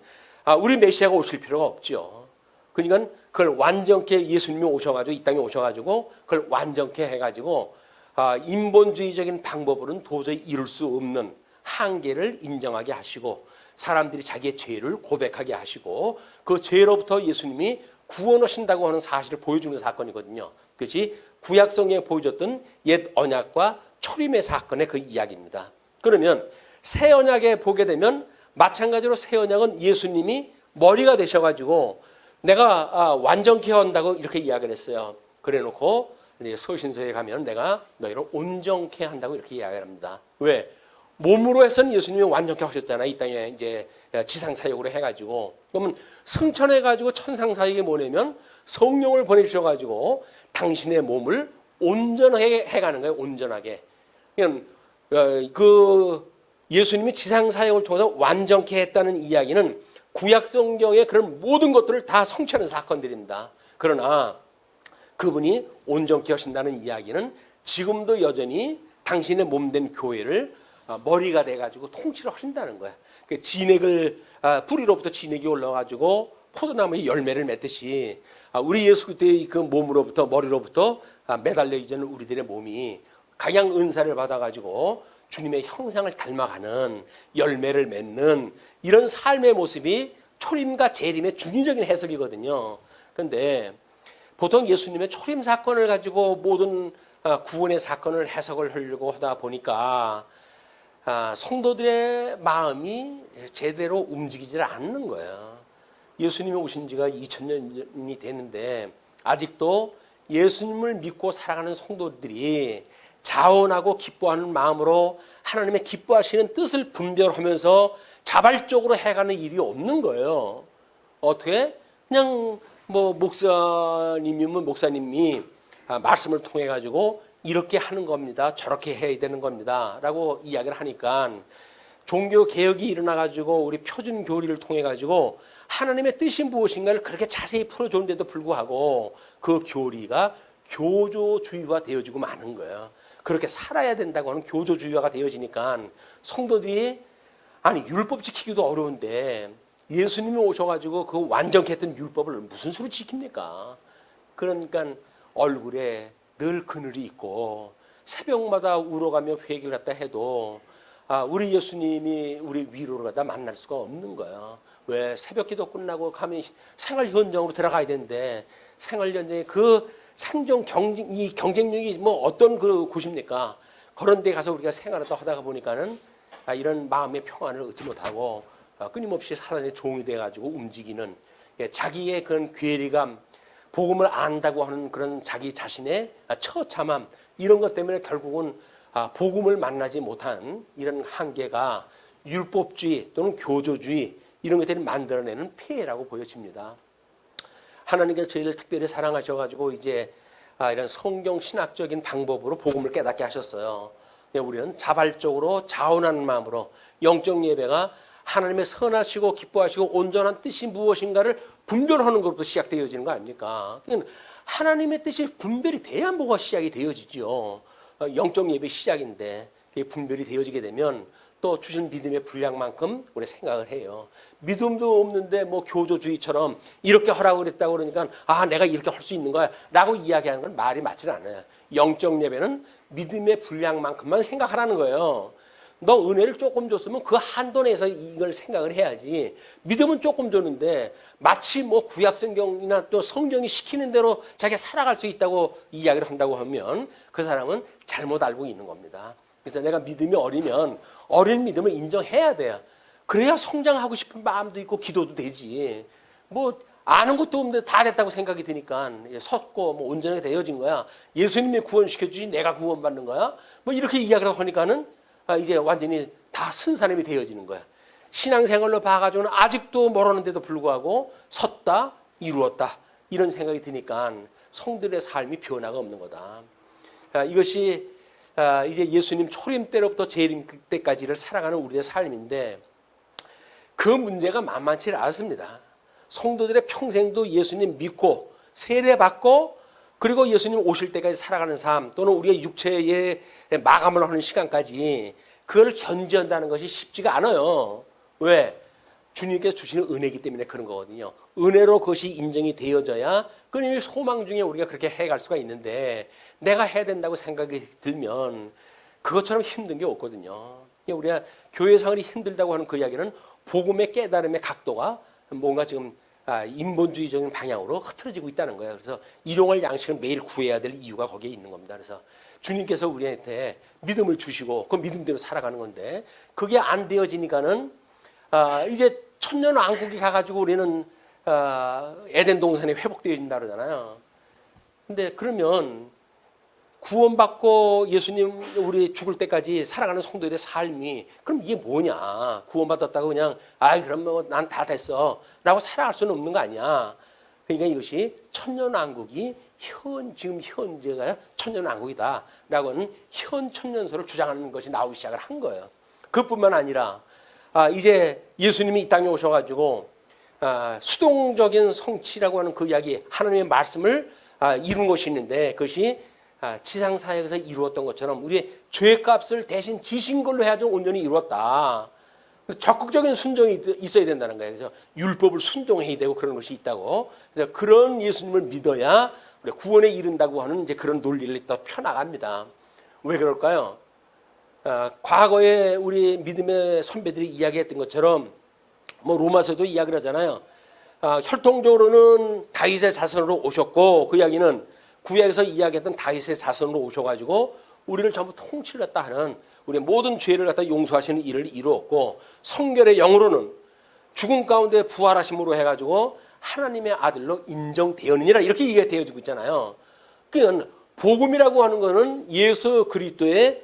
우리 메시아가 오실 필요가 없죠. 그러니까 그걸 완전케 예수님이 오셔가지고 이 땅에 오셔가지고 그걸 완전케 해가지고 인본주의적인 방법으로는 도저히 이룰 수 없는 한계를 인정하게 하시고 사람들이 자기의 죄를 고백하게 하시고 그 죄로부터 예수님이 구원하신다고 하는 사실을 보여주는 사건이거든요. 그것이 구약성경에 보여줬던 옛 언약과 초림의 사건의 그 이야기입니다. 그러면 새 언약에 보게 되면 마찬가지로 새 언약은 예수님이 머리가 되셔가지고 내가 완전케 한다고 이렇게 이야기를 했어요. 그래놓고 이제 서신서에 가면 내가 너희를 온전케 한다고 이렇게 이야기를 합니다. 왜? 몸으로 해서는 예수님이 완전케 하셨잖아요. 이 땅에 이제 지상 사역으로 해가지고 그러면 승천해가지고 천상 사역이 뭐냐면 성령을 보내주셔가지고 당신의 몸을 온전하게 해가는 거예요. 온전하게. 그 예수님이 지상 사역을 통해서 완전케 했다는 이야기는 구약 성경의 그런 모든 것들을 다 성취하는 사건들입니다. 그러나 그분이 온전케 하신다는 이야기는 지금도 여전히 당신의 몸된 교회를 머리가 돼가지고 통치를 하신다는 거야. 그 진액을 뿌리로부터 진액이 올라가지고 포도나무의 열매를 맺듯이 우리 예수 그리스도의 그 몸으로부터 머리로부터 매달려 있는 우리들의 몸이 각양 은사를 받아가지고 주님의 형상을 닮아가는 열매를 맺는 이런 삶의 모습이 초림과 재림의 중의적인 해석이거든요. 그런데 보통 예수님의 초림 사건을 가지고 모든 구원의 사건을 해석을 하려고 하다 보니까 성도들의 마음이 제대로 움직이질 않는 거예요. 예수님이 오신 지가 2000년이 됐는데 아직도 예수님을 믿고 살아가는 성도들이 자원하고 기뻐하는 마음으로 하나님의 기뻐하시는 뜻을 분별하면서 자발적으로 해가는 일이 없는 거예요. 어떻게? 그냥 뭐 목사님이면 목사님이 말씀을 통해 가지고 이렇게 하는 겁니다. 저렇게 해야 되는 겁니다. 라고 이야기를 하니까 종교 개혁이 일어나 가지고 우리 표준 교리를 통해 가지고 하나님의 뜻이 무엇인가를 그렇게 자세히 풀어줬는데도 불구하고 그 교리가 교조주의화 되어지고 마는 거예요. 그렇게 살아야 된다고 하는 교조주의화가 되어지니까 성도들이 아니 율법 지키기도 어려운데 예수님이 오셔가지고 그 완전케 했던 율법을 무슨 수로 지킵니까? 그러니까 얼굴에 늘 그늘이 있고 새벽마다 울어가며 회개를 갖다 해도 우리 예수님이 우리 위로를 갖다 만날 수가 없는 거예요. 왜 새벽기도 끝나고 가면 생활 현장으로 들어가야 되는데 생활 현장에 그 생존 이 경쟁력이 뭐 어떤 그 곳입니까? 그런 데 가서 우리가 생활을 하다가 보니까는 이런 마음의 평안을 얻지 못하고 끊임없이 사단의 종이 돼가지고 움직이는 자기의 그런 괴리감, 복음을 안다고 하는 그런 자기 자신의 처참함 이런 것 때문에 결국은 복음을 만나지 못한 이런 한계가 율법주의 또는 교조주의 이런 것들이 만들어내는 폐해라고 보여집니다. 하나님께서 저희를 특별히 사랑하셔가지고 이제 이런 성경 신학적인 방법으로 복음을 깨닫게 하셨어요. 우리는 자발적으로 자원하는 마음으로 영적 예배가 하나님의 선하시고 기뻐하시고 온전한 뜻이 무엇인가를 분별하는 것부터 시작되어지는 거 아닙니까? 그러니까 하나님의 뜻이 분별이 돼야 뭐가 시작이 되어지죠. 영적 예배 시작인데 그게 분별이 되어지게 되면 또 주신 믿음의 분량만큼 우리 생각을 해요. 믿음도 없는데 뭐 교조주의처럼 이렇게 하라고 그랬다고 그러니까 내가 이렇게 할 수 있는 거야 라고 이야기하는 건 말이 맞지 않아요. 영적 예배는 믿음의 분량만큼만 생각하라는 거예요. 너 은혜를 조금 줬으면 그 한도 내에서 이걸 생각을 해야지. 믿음은 조금 줬는데 마치 뭐 구약성경이나 또 성경이 시키는 대로 자기가 살아갈 수 있다고 이야기를 한다고 하면 그 사람은 잘못 알고 있는 겁니다. 그래서 내가 믿음이 어리면 어린 믿음을 인정해야 돼요. 그래야 성장하고 싶은 마음도 있고 기도도 되지. 뭐 아는 것도 없는데 다 됐다고 생각이 드니까 섰고 뭐 온전하게 되어진 거야. 예수님이 구원시켜주지 내가 구원받는 거야. 뭐 이렇게 이야기를 하니까는 이제 완전히 다 쓴 사람이 되어지는 거야. 신앙생활로 봐가지고는 아직도 모르는데도 불구하고 섰다, 이루었다 이런 생각이 드니까 성들의 삶이 변화가 없는 거다. 이것이 이제 예수님 초림 때로부터 재림 때까지를 살아가는 우리의 삶인데 그 문제가 만만치 않습니다. 성도들의 평생도 예수님 믿고 세례받고 그리고 예수님 오실 때까지 살아가는 삶 또는 우리의 육체의 마감을 하는 시간까지 그걸 견지한다는 것이 쉽지가 않아요. 왜? 주님께서 주시는 은혜이기 때문에 그런 거거든요. 은혜로 그것이 인정이 되어져야 끊임없이 소망 중에 우리가 그렇게 해갈 수가 있는데 내가 해야 된다고 생각이 들면 그것처럼 힘든 게 없거든요. 우리가 교회 생활이 힘들다고 하는 그 이야기는 복음의 깨달음의 각도가 뭔가 지금 인본주의적인 방향으로 흐트러지고 있다는 거예요. 그래서 일용할 양식을 매일 구해야 될 이유가 거기에 있는 겁니다. 그래서 주님께서 우리한테 믿음을 주시고 그 믿음대로 살아가는 건데 그게 안 되어지니까는 이제 천년왕국이 가가지고 우리는 에덴 동산에 회복되어진다 그러잖아요. 근데 그러면 구원받고 예수님 우리 죽을 때까지 살아가는 성도들의 삶이 그럼 이게 뭐냐? 구원받았다고 그냥 그럼 뭐 난 다 됐어 라고 살아갈 수는 없는 거 아니야. 그러니까 이것이 천년왕국이 지금 현재가 천년왕국이다 라고 하는 현 천년설을 주장하는 것이 나오기 시작을 한 거예요. 그뿐만 아니라 이제 예수님이 이 땅에 오셔가지고 수동적인 성취라고 하는 그 이야기 하나님의 말씀을 이룬 것이 있는데 그것이 지상사역에서 이루었던 것처럼 우리의 죄값을 대신 지신 걸로 해야지 온전히 이루었다. 적극적인 순종이 있어야 된다는 거예요. 그래서 율법을 순종해야 되고 그런 것이 있다고. 그래서 그런 예수님을 믿어야 우리 구원에 이른다고 하는 이제 그런 논리를 또 펴나갑니다. 왜 그럴까요? 과거에 우리 믿음의 선배들이 이야기했던 것처럼 뭐 로마서도 이야기를 하잖아요. 혈통적으로는 다윗의 자손으로 오셨고 그 이야기는 구약에서 이야기했던 다윗의 자손으로 오셔가지고 우리를 전부 통치를 했다 하는 우리의 모든 죄를 갖다 용서하시는 일을 이루었고 성결의 영으로는 죽음 가운데 부활하심으로 해가지고 하나님의 아들로 인정되었느니라 이렇게 얘기가 되어지고 있잖아요. 그러니까 복음이라고 하는 것은 예수 그리스도의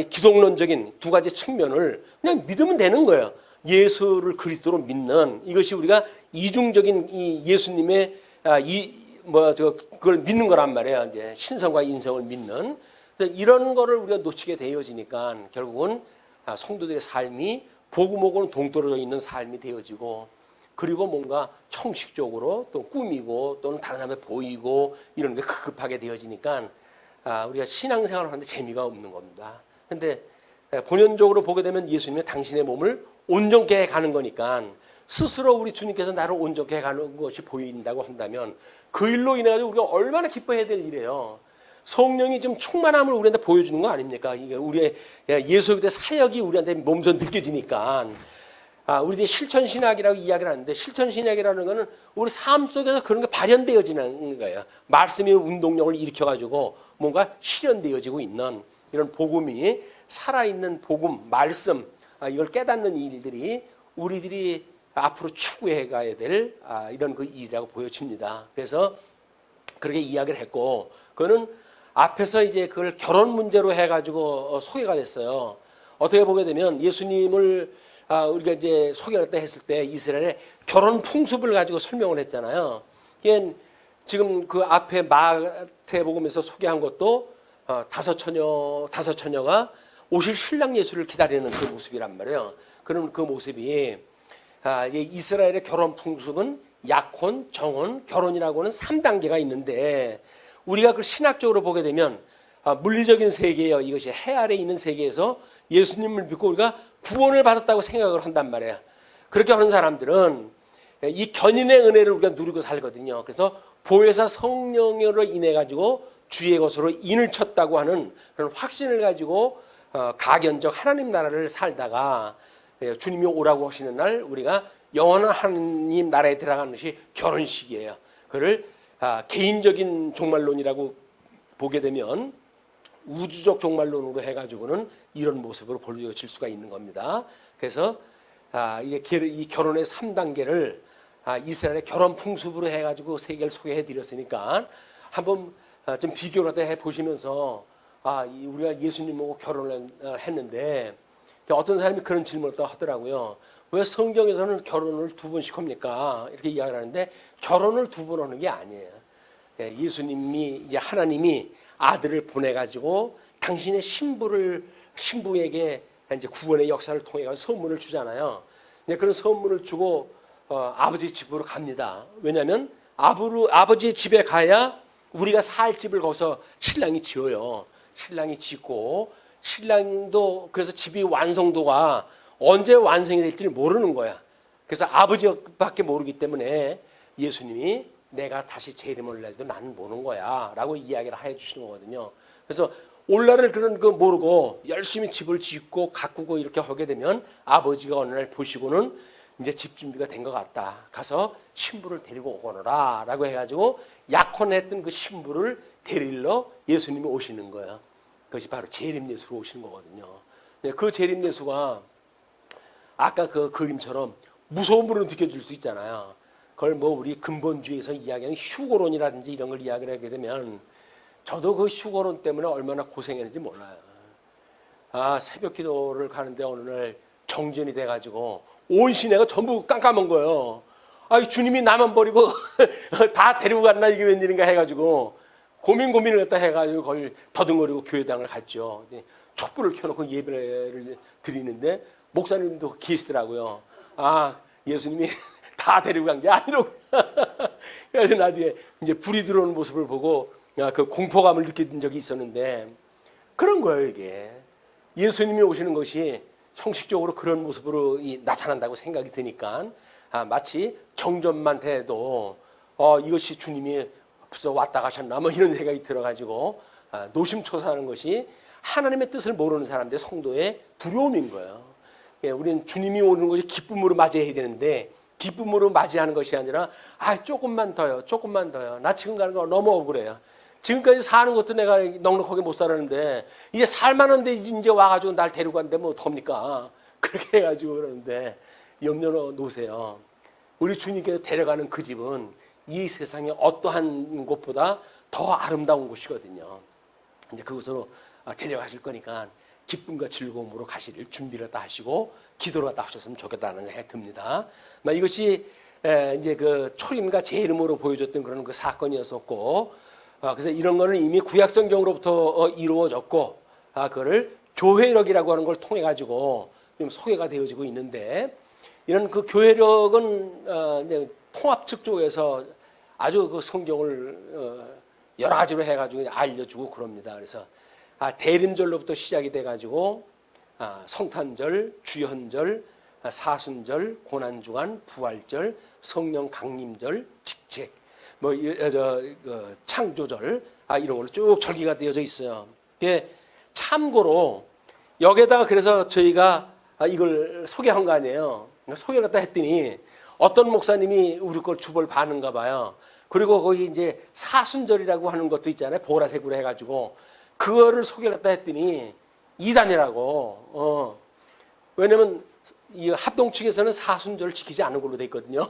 기독론적인 두 가지 측면을 그냥 믿으면 되는 거예요. 예수를 그리스도로 믿는 이것이 우리가 이중적인 이 예수님의 그걸 믿는 거란 말이에요. 이제 신성과 인성을 믿는 이런 거를 우리가 놓치게 되어지니까 결국은 성도들의 삶이 복음하고는 동떨어져 있는 삶이 되어지고 그리고 뭔가 형식적으로 또 꾸미고 또는 다른 사람에 보이고 이런 게 급하게 되어지니까 우리가 신앙생활을 하는데 재미가 없는 겁니다. 근데 본연적으로 보게 되면 예수님은 당신의 몸을 온전케 해가는 거니까 스스로 우리 주님께서 나를 온전케 해가는 것이 보인다고 한다면 그 일로 인해 가지고 우리가 얼마나 기뻐해야 될 일이에요. 성령이 좀 충만함을 우리한테 보여주는 거 아닙니까? 이게 우리의 예수의 사역이 우리한테 몸소 느껴지니까 우리들이 실천신학이라고 이야기를 하는데 실천신학이라는 거는 우리 삶 속에서 그런 게 발현되어지는 거예요. 말씀이 운동력을 일으켜가지고 뭔가 실현되어지고 있는 이런 복음이 살아있는 복음, 말씀 이걸 깨닫는 일들이 우리들이 앞으로 추구해 가야 될 이런 그 일이라고 보여집니다. 그래서 그렇게 이야기를 했고 그거는 앞에서 이제 그걸 결혼 문제로 해가지고 소개가 됐어요. 어떻게 보게 되면 예수님을 우리가 이제 소개할 때 했을 때 이스라엘의 결혼 풍습을 가지고 설명을 했잖아요. 이게 지금 그 앞에 마태복음에서 소개한 것도 다섯 처녀가 오실 신랑 예수를 기다리는 그 모습이란 말이에요. 그런 그 모습이 이스라엘의 결혼 풍습은 약혼, 정혼, 결혼이라고 하는 3단계가 있는데 우리가 그 신학적으로 보게 되면 물리적인 세계예요. 이것이 해 아래 있는 세계에서 예수님을 믿고 우리가 구원을 받았다고 생각을 한단 말이에요. 그렇게 하는 사람들은 이 견인의 은혜를 우리가 누리고 살거든요. 그래서 보혜사 성령으로 인해 가지고 주의 것으로 인을 쳤다고 하는 그런 확신을 가지고 가견적 하나님 나라를 살다가 주님이 오라고 하시는 날 우리가 영원한 하나님 나라에 들어가는 것이 결혼식이에요. 그를 개인적인 종말론이라고 보게 되면 우주적 종말론으로 해가지고는 이런 모습으로 보여질 수가 있는 겁니다. 그래서 이게 이 결혼의 3단계를 이스라엘의 결혼 풍습으로 해가지고 세계를 소개해 드렸으니까 한번 좀 비교를 해 보시면서 우리가 예수님하고 결혼을 했는데 어떤 사람이 그런 질문을 또 하더라고요. 왜 성경에서는 결혼을 2번씩 합니까? 이렇게 이야기를 하는데 결혼을 2번 하는 게 아니에요. 예수님이 이제 하나님이 아들을 보내가지고 당신의 신부에게 이제 구원의 역사를 통해 선물을 주잖아요. 그런 선물을 주고 아버지 집으로 갑니다. 왜냐하면 아버지 집에 가야 우리가 살 집을 거기서 신랑이 지어요. 신랑이 짓고 신랑도 그래서 집이 완성도가 언제 완성이 될지 모르는 거야. 그래서 아버지밖에 모르기 때문에 예수님이 내가 다시 재림을 날도 나는 모르는 거야 라고 이야기를 해주시는 거거든요. 그래서 오늘날을 그런 거 모르고 열심히 집을 짓고 가꾸고 이렇게 하게 되면 아버지가 어느 날 보시고는 이제 집 준비가 된 것 같다. 가서 신부를 데리고 오거라 라고 해가지고 약혼했던 그 신부를 데리러 예수님이 오시는 거예요. 그것이 바로 재림 예수로 오시는 거거든요. 그 재림 예수가 아까 그 그림처럼 무서움으로 느껴질 수 있잖아요. 그걸 뭐 우리 근본주의에서 이야기하는 휴거론이라든지 이런 걸 이야기를 하게 되면 저도 그 휴거론 때문에 얼마나 고생했는지 몰라요. 새벽 기도를 가는데 어느 날 정전이 돼가지고 온 시내가 전부 깜깜한 거예요. 주님이 나만 버리고 다 데리고 갔나 이게 웬일인가 해가지고 고민을 했다 해가지고 그걸 더듬거리고 교회당을 갔죠. 촛불을 켜놓고 예배를 드리는데 목사님도 계시더라고요. 예수님이 다 데리고 간 게 아니라고. 그래서 나중에 이제 불이 들어오는 모습을 보고 그 공포감을 느낀 적이 있었는데 그런 거예요, 이게. 예수님이 오시는 것이 형식적으로 그런 모습으로 나타난다고 생각이 드니까 마치 정전만 돼도 이것이 주님이 벌써 왔다 가셨나 뭐 이런 생각이 들어가지고 노심초사하는 것이 하나님의 뜻을 모르는 사람들의 성도의 두려움인 거예요. 우리는 주님이 오는 것이 기쁨으로 맞이해야 되는데 기쁨으로 맞이하는 것이 아니라 조금만 더요. 나 지금 가는 거 너무 억울해요. 지금까지 사는 것도 내가 넉넉하게 못 살았는데 이제 살만한데 이제 와가지고 날 데리고 간데 뭐 어떡합니까? 그렇게 해가지고 그러는데 염려 놓으세요. 우리 주님께서 데려가는 그 집은 이 세상의 어떠한 곳보다 더 아름다운 곳이거든요. 이제 그곳으로 데려가실 거니까 기쁨과 즐거움으로 가실 준비를 다 하시고 기도를 다 하셨으면 좋겠다는 생각이 듭니다. 이것이 이제 그 초림과 재림으로 보여줬던 그런 그 사건이었었고, 그래서 이런 거는 이미 구약성경으로부터 이루어졌고, 그거를 교회력이라고 하는 걸 통해 가지고 좀 소개가 되어지고 있는데, 이런 그 교회력은 이제 통합 측 쪽에서 아주 그 성경을 여러 가지로 해가지고 알려주고 그럽니다. 그래서 대림절로부터 시작이 돼가지고 성탄절, 주현절, 사순절, 고난주간, 부활절, 성령 강림절, 직책, 창조절 이런 걸로 쭉 절기가 되어져 있어요. 참고로 여기에다가 그래서 저희가 이걸 소개한 거 아니에요. 소개를 갖다 했더니 어떤 목사님이 우리 걸 주볼 받는가 봐요. 그리고 거기 이제 사순절이라고 하는 것도 있잖아요. 보라색으로 해가지고 그거를 소개를 갖다 했더니 이단이라고. 왜냐면 이 합동 측에서는 사순절을 지키지 않는 걸로 돼 있거든요.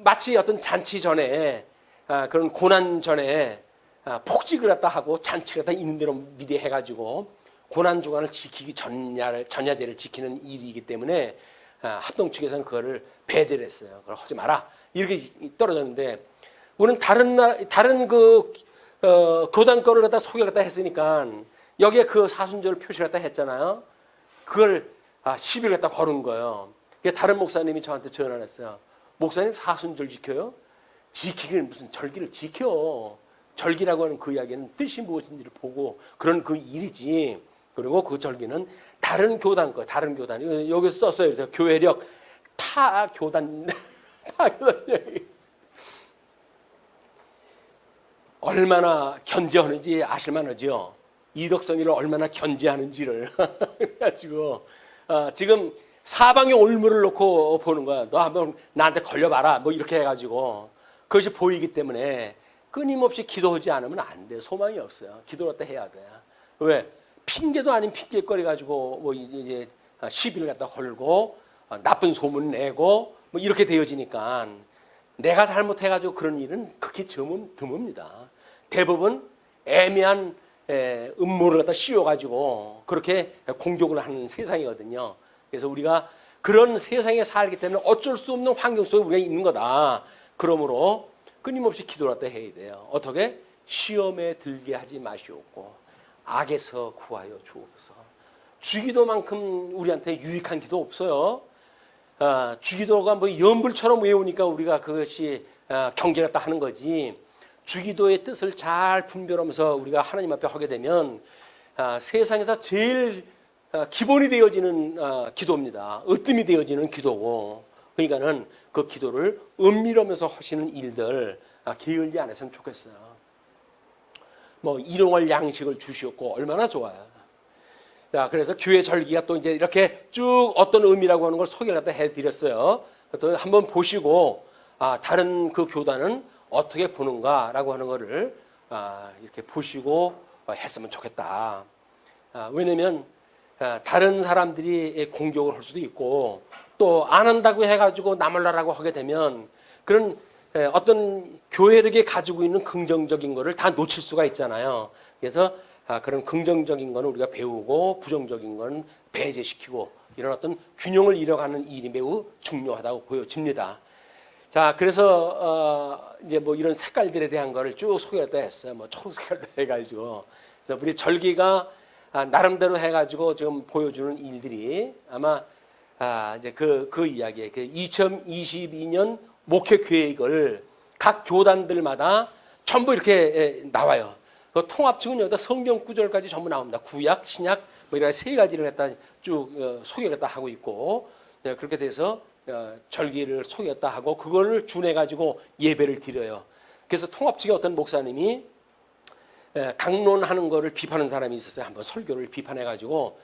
마치 어떤 잔치 전에 그런 고난 전에 폭직을 갖다 하고 잔치를 갖다 있는 대로 미리 해가지고 고난 주간을 지키기 전야제를 지키는 일이기 때문에 합동 측에서는 그거를 배제를 했어요. 그걸 하지 마라 이렇게 떨어졌는데 우리는 다른 그 교단 거를 갖다 소개를 갖다 했으니까 여기에 그 사순절 표시를 갖다 했잖아요. 그걸 시비를 갖다 걸은 거예요. 다른 목사님이 저한테 전화를 했어요. 목사님 사순절 지켜요? 지키기는 무슨 절기를 지켜. 절기라고 하는 그 이야기는 뜻이 무엇인지를 보고 그런 그 일이지. 그리고 그 절기는 다른 교단 거, 다른 교단. 여기서 썼어요. 그래서 교회력 타 교단. 얼마나 견제하는지 아실만하죠. 이덕성이를 얼마나 견제하는지를. 그래가지고 지금 사방에 올무를 놓고 보는 거야. 너 한번 나한테 걸려봐라. 뭐 이렇게 해가지고 그것이 보이기 때문에 끊임없이 기도하지 않으면 안 돼. 소망이 없어요. 기도를 갖다 해야 돼. 왜? 핑계도 아닌 핑계거리 가지고 뭐 이제 시비를 갖다 걸고 나쁜 소문 내고 뭐 이렇게 되어지니까 내가 잘못해가지고 그런 일은 극히 드뭅니다. 대부분 애매한 음모를 갖다 씌워가지고 그렇게 공격을 하는 세상이거든요. 그래서 우리가 그런 세상에 살기 때문에 어쩔 수 없는 환경 속에 우리가 있는 거다. 그러므로 끊임없이 기도를 갖다 해야 돼요. 어떻게? 시험에 들게 하지 마시옵고 악에서 구하여 주옵소서. 주기도만큼 우리한테 유익한 기도 없어요. 주기도가 뭐 연불처럼 외우니까 우리가 그것이 경계를 갖다 하는 거지. 주기도의 뜻을 잘 분별하면서 우리가 하나님 앞에 하게 되면 세상에서 제일 기본이 되어지는 기도입니다. 으뜸이 되어지는 기도고, 그러니까는 그 기도를 은밀하면서 하시는 일들 게을리 안 했으면 좋겠어요. 뭐 일용할 양식을 주시옵고 얼마나 좋아요. 자, 그래서 교회 절기가 또 이제 이렇게 쭉 어떤 의미라고 하는 걸 소개를 갖다 해드렸어요. 또 한번 보시고 다른 그 교단은 어떻게 보는가라고 하는 거를 이렇게 보시고 했으면 좋겠다. 왜냐면 다른 사람들이 공격을 할 수도 있고 또 안 한다고 해가지고 나몰라라고 하게 되면 그런 어떤 교회력이 가지고 있는 긍정적인 거를 다 놓칠 수가 있잖아요. 그래서 그런 긍정적인 거는 우리가 배우고 부정적인 건 배제시키고 이런 어떤 균형을 이뤄가는 일이 매우 중요하다고 보여집니다. 자, 그래서 이제 뭐 이런 색깔들에 대한 거를 쭉 소개했다 했어요. 뭐 초록색깔도 해가지고. 그래서 우리 절기가 나름대로 해가지고 지금 보여주는 일들이 아마 이제 그 이야기에 2022년 목회 계획을 각 교단들마다 전부 이렇게 나와요. 그 통합측은 여기다 성경 구절까지 전부 나옵니다. 구약, 신약 뭐 이런 세 가지를 갖다 쭉 소개를 갖다 하고 있고 그렇게 돼서 절기를 소개했다 하고 그거를 준해 가지고 예배를 드려요. 그래서 통합측의 어떤 목사님이 강론하는 거를 비판하는 사람이 있었어요. 한번 설교를 비판해 가지고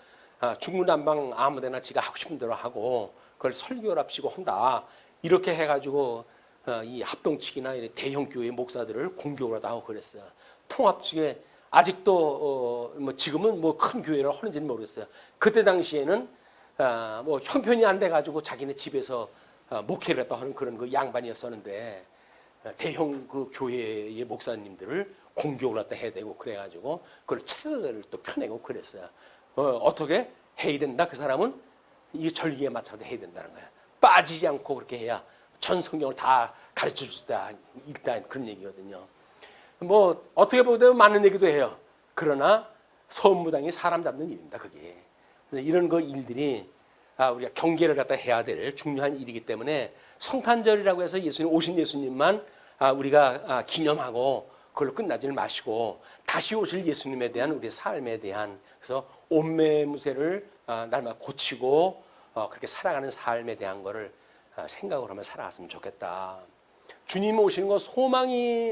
중구난방 아무데나 지가 하고 싶은 대로 하고 그걸 설교랍시고 한다. 이렇게 해 가지고 이 합동측이나 대형 교회 목사들을 공격을 하고 그랬어요. 통합측에 아직도 뭐 지금은 뭐 큰 교회를 하는지는 모르겠어요. 그때 당시에는 뭐 형편이 안 돼 가지고 자기네 집에서 목회를 했다 하는 그런 그 양반이었었는데 대형 그 교회의 목사님들을 공격을 갖다 해야 되고 그래가지고 그걸 책을 또 펴내고 그랬어요. 어떻게 해야 된다? 그 사람은 이 절기에 맞춰서 해야 된다는 거야. 빠지지 않고 그렇게 해야 전 성경을 다 가르쳐 주다 일단 그런 얘기거든요. 뭐 어떻게 보면 맞는 얘기도 해요. 그러나 서무당이 사람 잡는 일입니다. 그게 이런 그 일들이 우리가 경계를 갖다 해야 될 중요한 일이기 때문에 성탄절이라고 해서 예수님 오신 예수님만 우리가 기념하고 그걸로 끝나지를 마시고 다시 오실 예수님에 대한 우리의 삶에 대한 그래서 옷매무새를 날마다 고치고 그렇게 살아가는 삶에 대한 거를 생각을 하며 살아갔으면 좋겠다. 주님 오시는 건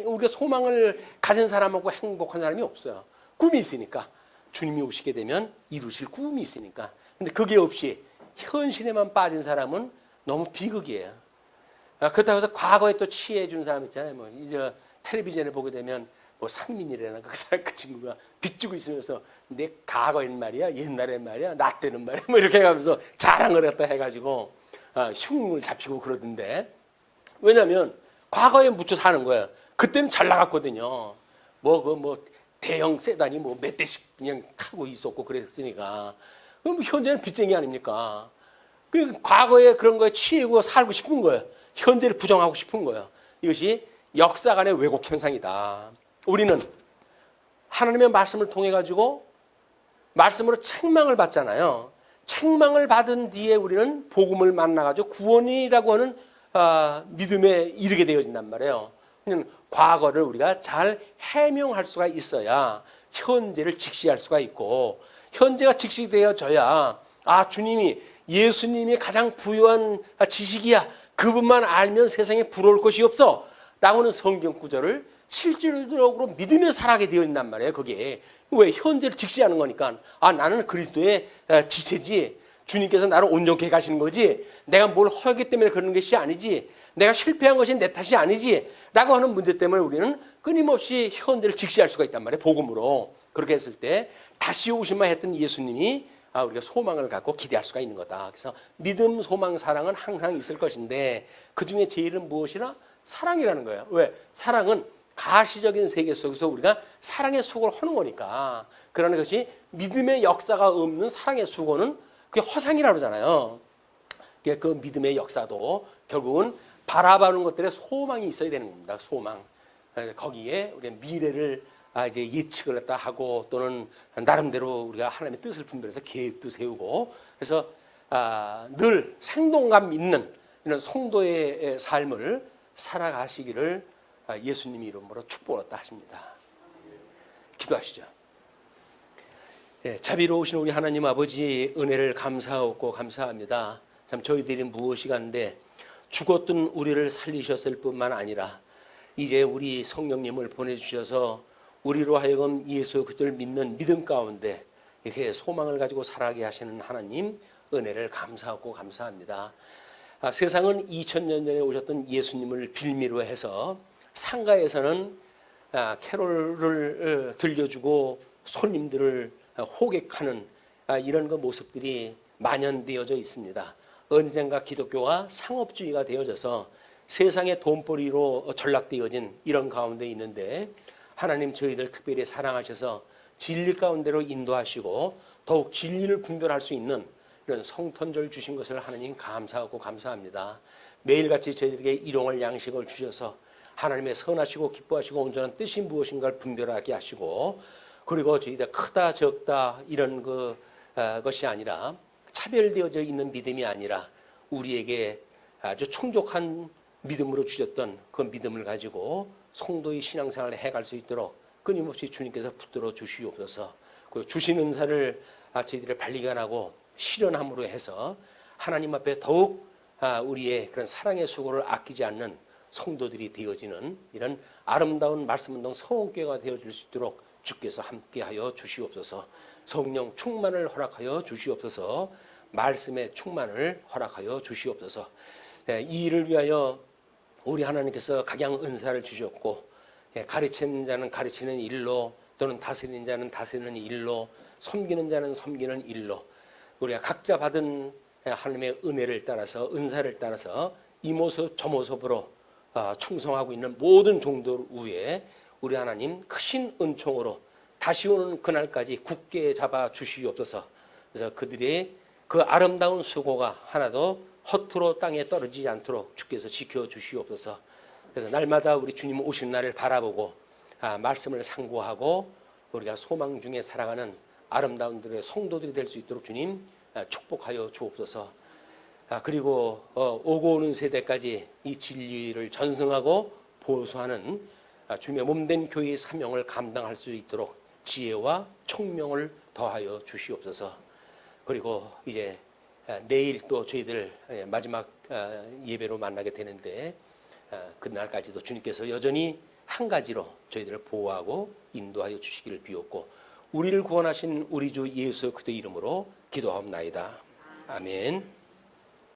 우리가 소망을 가진 사람하고 행복한 사람이 없어요. 꿈이 있으니까. 주님이 오시게 되면 이루실 꿈이 있으니까. 근데 그게 없이 현실에만 빠진 사람은 너무 비극이에요. 그렇다고 해서 과거에 또 취해 준 사람 있잖아요. 뭐 이제 텔레비전에 보게 되면 뭐 상민이라는 그 친구가 빚지고 있으면서 내 과거엔 말이야, 옛날엔 말이야, 나 때는 말이야, 뭐 이렇게 해가면서 자랑을 갖다 해가지고 흉을 잡히고 그러던데. 왜냐하면 과거에 묻혀 사는 거예요. 그때는 잘 나갔거든요. 뭐 대형 세단이 뭐 몇 대씩 그냥 타고 있었고 그랬으니까. 그럼 현재는 빚쟁이 아닙니까? 그 과거에 그런 거에 취하고 살고 싶은 거예요. 현재를 부정하고 싶은 거예요. 이것이 역사간의 왜곡 현상이다. 우리는 하나님의 말씀을 통해 가지고 말씀으로 책망을 받잖아요. 책망을 받은 뒤에 우리는 복음을 만나가지고 구원이라고 하는 믿음에 이르게 되어진단 말이에요. 과거를 우리가 잘 해명할 수가 있어야 현재를 직시할 수가 있고, 현재가 직시되어져야 주님이 예수님이 가장 부유한 지식이야, 그분만 알면 세상에 부러울 것이 없어 라고 하는 성경 구절을 실질적으로 믿으며 살아가게 되어 있단 말이에요. 그게 왜 현재를 직시하는 거니까. 나는 그리스도의 지체지, 주님께서 나를 온전케 가시는 거지, 내가 뭘 허였기 때문에 그러는 것이 아니지, 내가 실패한 것이 내 탓이 아니지 라고 하는 문제 때문에 우리는 끊임없이 현재를 직시할 수가 있단 말이에요. 복음으로. 그렇게 했을 때 다시 오시마 했던 예수님이 우리가 소망을 갖고 기대할 수가 있는 거다. 그래서 믿음, 소망, 사랑은 항상 있을 것인데 그중에 제일은 무엇이라? 사랑이라는 거예요. 왜? 사랑은 가시적인 세계 속에서 우리가 사랑의 수고를 하는 거니까. 그러는 것이 믿음의 역사가 없는 사랑의 수고는 그게 허상이라고 그러잖아요. 그 믿음의 역사도 결국은 바라보는 것들에 소망이 있어야 되는 겁니다. 소망. 거기에 우리가 미래를 이제 예측을 했다 하고, 또는 나름대로 우리가 하나님의 뜻을 분별해서 계획도 세우고, 그래서 늘 생동감 있는 이런 성도의 삶을 살아가시기를 예수님의 이름으로 축복했다 하십니다. 기도하시죠. 자비로우신 우리 하나님 아버지, 은혜를 감사하고 감사합니다. 참 저희들이 무엇이간데 죽었던 우리를 살리셨을 뿐만 아니라 이제 우리 성령님을 보내주셔서 우리로 하여금 예수 그리스도를 믿는 믿음 가운데 이렇게 소망을 가지고 살아가게 하시는 하나님, 은혜를 감사하고 감사합니다. 세상은 2000년 전에 오셨던 예수님을 빌미로 해서 상가에서는 캐롤을 들려주고 손님들을 호객하는 이런 그 모습들이 만연되어져 있습니다. 언젠가 기독교가 상업주의가 되어져서 세상의 돈벌이로 전락되어진 이런 가운데 있는데, 하나님 저희들 특별히 사랑하셔서 진리 가운데로 인도하시고 더욱 진리를 분별할 수 있는 이런 성탄절 주신 것을 하나님 감사하고 감사합니다. 매일같이 저희들에게 일용할 양식을 주셔서 하나님의 선하시고 기뻐하시고 온전한 뜻이 무엇인가를 분별하게 하시고, 그리고 저희들 크다 적다 이런 것이 아니라, 차별되어져 있는 믿음이 아니라 우리에게 아주 충족한 믿음으로 주셨던 그 믿음을 가지고 성도의 신앙생활을 해갈 수 있도록 끊임없이 주님께서 붙들어 주시옵소서. 그 주신 은사를 저희들의 발견하고 실현함으로 해서 하나님 앞에 더욱 우리의 그런 사랑의 수고를 아끼지 않는 성도들이 되어지는 이런 아름다운 말씀 운동 성교회가 되어질 수 있도록 주께서 함께하여 주시옵소서. 성령 충만을 허락하여 주시옵소서. 말씀의 충만을 허락하여 주시옵소서. 이 일을 위하여 우리 하나님께서 각양 은사를 주셨고, 가르치는 자는 가르치는 일로, 또는 다스리는 자는 다스리는 일로, 섬기는 자는 섬기는 일로, 우리가 각자 받은 하나님의 은혜를 따라서, 은사를 따라서 이 모습 저 모습으로 충성하고 있는 모든 종들 위에 우리 하나님 크신 은총으로 다시 오는 그날까지 굳게 잡아 주시옵소서. 그래서 그들의 그 아름다운 수고가 하나도 허투루 땅에 떨어지지 않도록 주께서 지켜주시옵소서. 그래서 날마다 우리 주님 오시는 날을 바라보고 말씀을 상고하고 우리가 소망 중에 살아가는 아름다운 들의 성도들이 될 수 있도록 주님 축복하여 주옵소서. 그리고 오고 오는 세대까지 이 진리를 전승하고 보수하는 주님의 몸된 교회의 사명을 감당할 수 있도록 지혜와 총명을 더하여 주시옵소서. 그리고 이제 내일 또 저희들 마지막 예배로 만나게 되는데 그날까지도 주님께서 여전히 한 가지로 저희들을 보호하고 인도하여 주시기를 비옵고 우리를 구원하신 우리 주 예수 그리스도 이름으로 기도하옵나이다. 아멘.